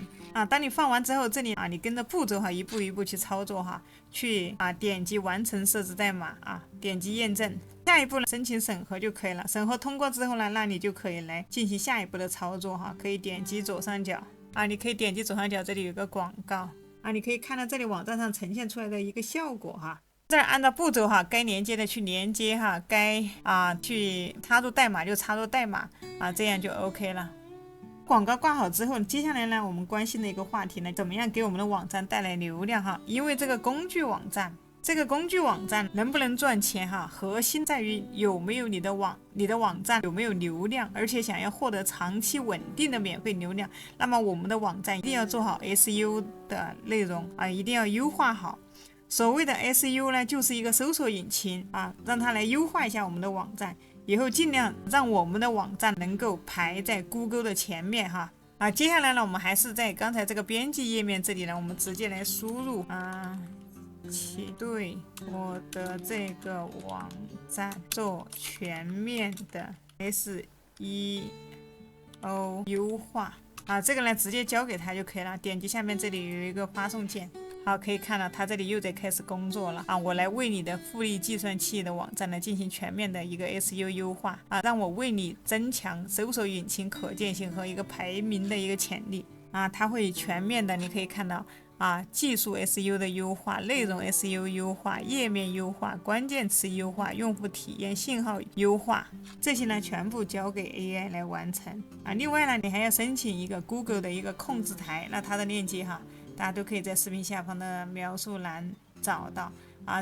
A: 当你放完之后，这里你跟着步骤一步一步去操作去点击完成设置代码点击验证，下一步呢申请审核就可以了。审核通过之后呢，那你就可以来进行下一步的操作可以点击左上角你可以点击左上角，这里有个广告你可以看到这里网站上呈现出来的一个效果这儿按照步骤该连接的去连接该去插入代码就插入代码这样就 OK 了。广告挂好之后，接下来呢我们关心的一个话题呢，怎么样给我们的网站带来流量因为这个工具网站能不能赚钱核心在于有没有你的网站有没有流量，而且想要获得长期稳定的免费流量，那么我们的网站一定要做好 SEO 的内容一定要优化好。所谓的 SEO 呢，就是一个搜索引擎让它来优化一下我们的网站，以后尽量让我们的网站能够排在 Google 的前面接下来呢，我们还是在刚才这个编辑页面这里呢，我们直接来输入请对我的这个网站做全面的 SEO 优化这个呢直接交给他就可以了。点击下面这里有一个发送键，好，可以看到它这里又在开始工作了我来为你的复利计算器的网站呢进行全面的一个 SEO 优化让我为你增强搜索引擎可见性和一个排名的一个潜力它会全面的，你可以看到技术 SEO 的优化、内容 SEO 优化、页面优化、关键词优化、用户体验信号优化，这些呢全部交给 AI 来完成另外呢，你还要申请一个 Google 的一个控制台，那它的链接大家都可以在视频下方的描述栏找到。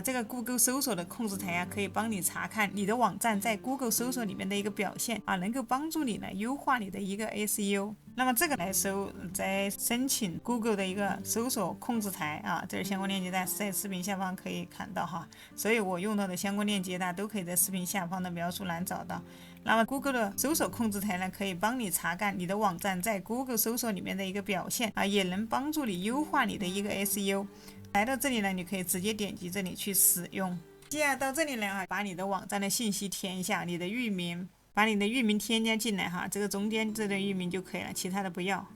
A: 这个 Google 搜索的控制台可以帮你查看你的网站在 Google 搜索里面的一个表现能够帮助你呢优化你的一个 SEO。那么这个来在申请 Google 的一个搜索控制台这是相关链接，大家在视频下方可以看到所以我用到的相关链接大家都可以在视频下方的描述栏找到。那么 Google 的搜索控制台呢，可以帮你查看你的网站在 Google 搜索里面的一个表现也能帮助你优化你的一个 SEO。来到这里呢，你可以直接点击这里去使用。接下来到这里来把你的网站的信息填一下，你的域名，把你的域名添加进来这个中间这段域名就可以了，其他的不要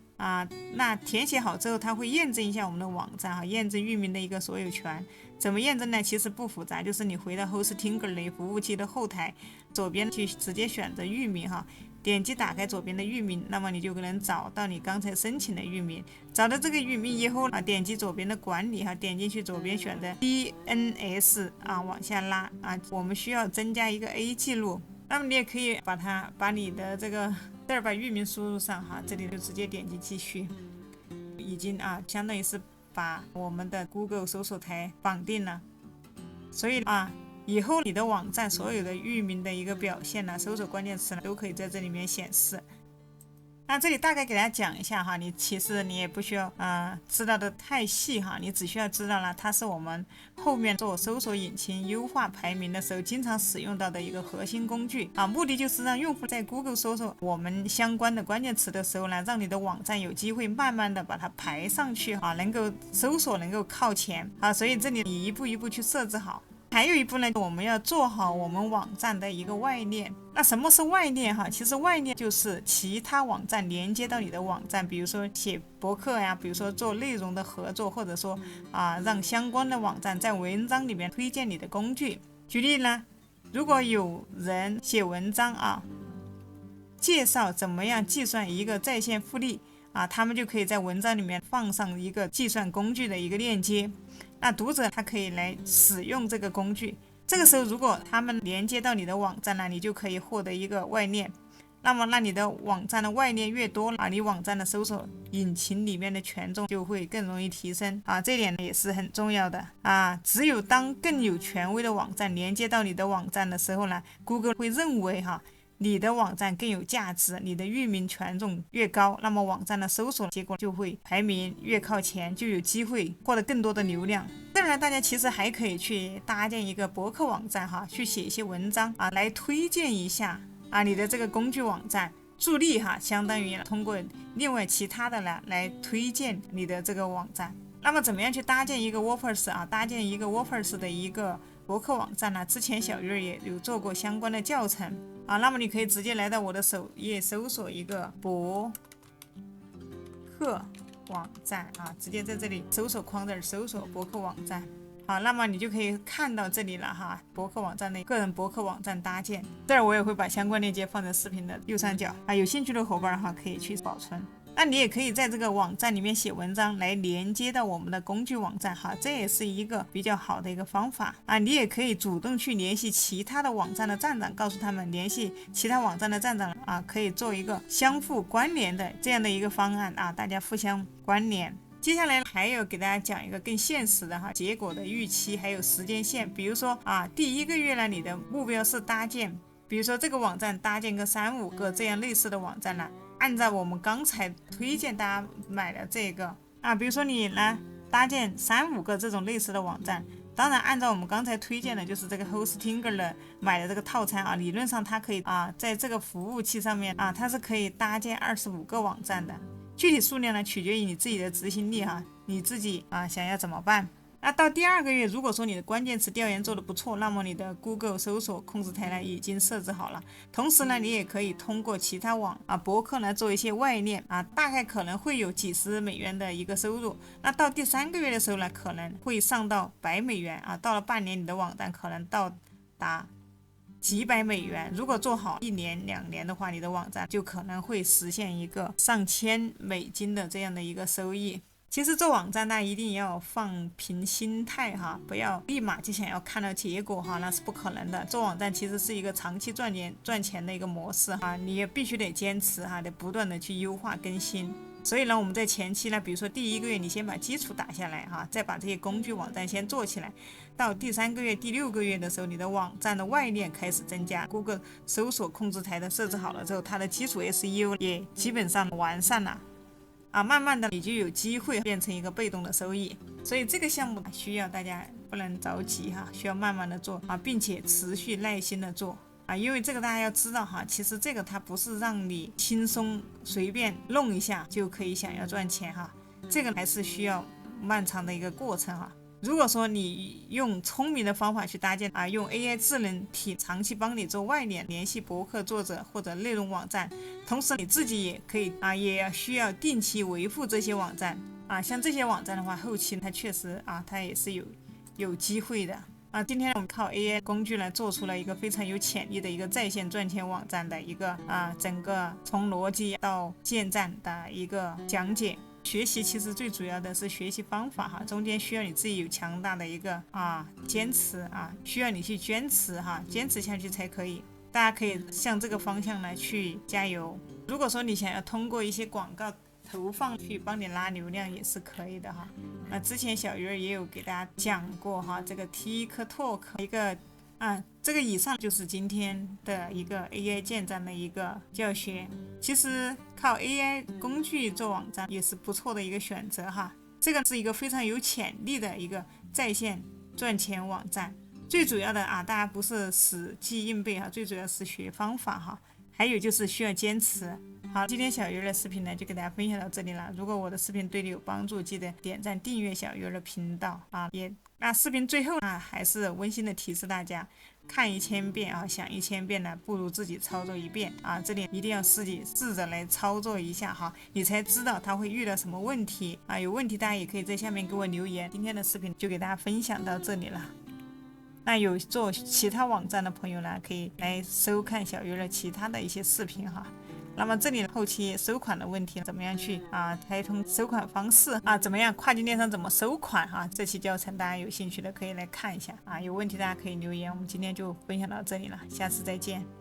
A: 那填写好之后，它会验证一下我们的网站验证域名的一个所有权。怎么验证呢？其实不复杂，就是你回到 Hostinger 的服务器的后台，左边去直接选择域名点击打开左边的域名，那么你就可能找到你刚才申请的域名。找到这个域名以后点击左边的管理点进去左边选择 DNS 往下拉我们需要增加一个 A 记录。那么你也可以把你的这个把域名输入上这里就直接点击继续。已经相当于是把我们的 Google 搜索台绑定了，所以以后你的网站所有的域名的一个表现搜索关键词都可以在这里面显示。那这里大概给大家讲一下其实你也不需要知道的太细你只需要知道它是我们后面做搜索引擎优化排名的时候经常使用到的一个核心工具目的就是让用户在 Google 搜索我们相关的关键词的时候呢，让你的网站有机会慢慢的把它排上去能够搜索能够靠前所以这里你一步一步去设置好。还有一步呢，我们要做好我们网站的一个外链。那什么是外链其实外链就是其他网站连接到你的网站，比如说写博客比如说做内容的合作，或者说让相关的网站在文章里面推荐你的工具。举例呢，如果有人写文章介绍怎么样计算一个在线复利他们就可以在文章里面放上一个计算工具的一个链接。那读者他可以来使用这个工具，这个时候如果他们连接到你的网站你就可以获得一个外链。那么你的网站的外链越多你网站的搜索引擎里面的权重就会更容易提升这点也是很重要的只有当更有权威的网站连接到你的网站的时候呢， Google 会认为你的网站更有价值，你的域名权重越高，那么网站的搜索结果就会排名越靠前，就有机会获得更多的流量。当然大家其实还可以去搭建一个博客网站去写一些文章来推荐一下你的这个工具网站，助力相当于通过另外其他的来推荐你的这个网站。那么怎么样去搭建一个 WordPress 搭建一个 WordPress 的一个博客网站之前小鱼儿也有做过相关的教程那么你可以直接来到我的首页搜索一个博客网站直接在这里搜索框这儿搜索博客网站那么你就可以看到这里了博客网站的个人博客网站搭建，这儿我也会把相关链接放在视频的右上角有兴趣的伙伴可以去保存。那你也可以在这个网站里面写文章来连接到我们的工具网站这也是一个比较好的一个方法你也可以主动去联系其他的网站的站长，告诉他们联系其他网站的站长可以做一个相互关联的这样的一个方案大家互相关联。接下来还有给大家讲一个更现实的结果的预期还有时间线。比如说第1个月呢，你的目标是搭建，比如说这个网站搭建个3-5个这样类似的网站按照我们刚才推荐大家买的这个比如说你呢搭建3-5个这种类似的网站，当然按照我们刚才推荐的就是这个 Hostinger 的买的这个套餐理论上它可以在这个服务器上面它是可以搭建25个网站的，具体数量呢取决于你自己的执行力你自己想要怎么办。那到第2个月，如果说你的关键词调研做得不错，那么你的 Google 搜索控制台呢已经设置好了。同时呢，你也可以通过其他博客呢做一些外链大概可能会有几十美元的一个收入。那到第3个月的时候呢，可能会上到100美元到了半年，你的网站可能到达几百美元。如果做好1年2年的话，你的网站就可能会实现一个上千美金的这样的一个收益。其实做网站大家一定要放平心态哈，不要立马就想要看到结果哈，那是不可能的。做网站其实是一个长期赚钱的一个模式哈，你也必须得坚持哈，得不断的去优化更新。所以呢，我们在前期呢，比如说第1个月你先把基础打下来哈，再把这些工具网站先做起来。到第3个月、第6个月的时候，你的网站的外链开始增加，Google 搜索控制台的设置好了之后，它的基础 SEO 也基本上完善了。慢慢的你就有机会变成一个被动的收益，所以这个项目需要大家不能着急哈，需要慢慢的做并且持续耐心的做因为这个大家要知道哈，其实这个它不是让你轻松随便弄一下就可以想要赚钱哈，这个还是需要漫长的一个过程哈。如果说你用聪明的方法去搭建用 AI 智能体长期帮你做外联，联系博客作者或者内容网站，同时你自己也可以也需要定期维护这些网站像这些网站的话，后期它确实它也是有机会的今天我们靠 AI 工具来做出了一个非常有潜力的一个在线赚钱网站的一个整个从逻辑到建站的一个讲解。学习其实最主要的是学习方法哈，中间需要你自己有强大的一个坚持需要你去坚持坚持下去才可以。大家可以向这个方向来去加油。如果说你想要通过一些广告投放去帮你拉流量也是可以的哈。之前小鱼儿也有给大家讲过哈，这个 TikTok 一个这个以上就是今天的一个 AI 建站的一个教学。其实靠 AI 工具做网站也是不错的一个选择哈。这个是一个非常有潜力的一个在线赚钱网站。最主要的大家不是死记硬背最主要是学方法哈，还有就是需要坚持。好，今天小鱼儿的视频呢就给大家分享到这里了。如果我的视频对你有帮助，记得点赞订阅小鱼儿的频道视频最后还是温馨的提示大家，看1000遍想1000遍呢，不如自己操作1遍这里一定要自己试着来操作一下哈，你才知道他会遇到什么问题有问题大家也可以在下面给我留言。今天的视频就给大家分享到这里了。那有做其他网站的朋友呢，可以来收看小鱼儿的其他的一些视频哈。那么这里后期收款的问题怎么样去开通收款方式怎么样跨境电商怎么收款这期教程大家有兴趣的可以来看一下有问题大家可以留言。我们今天就分享到这里了，下次再见。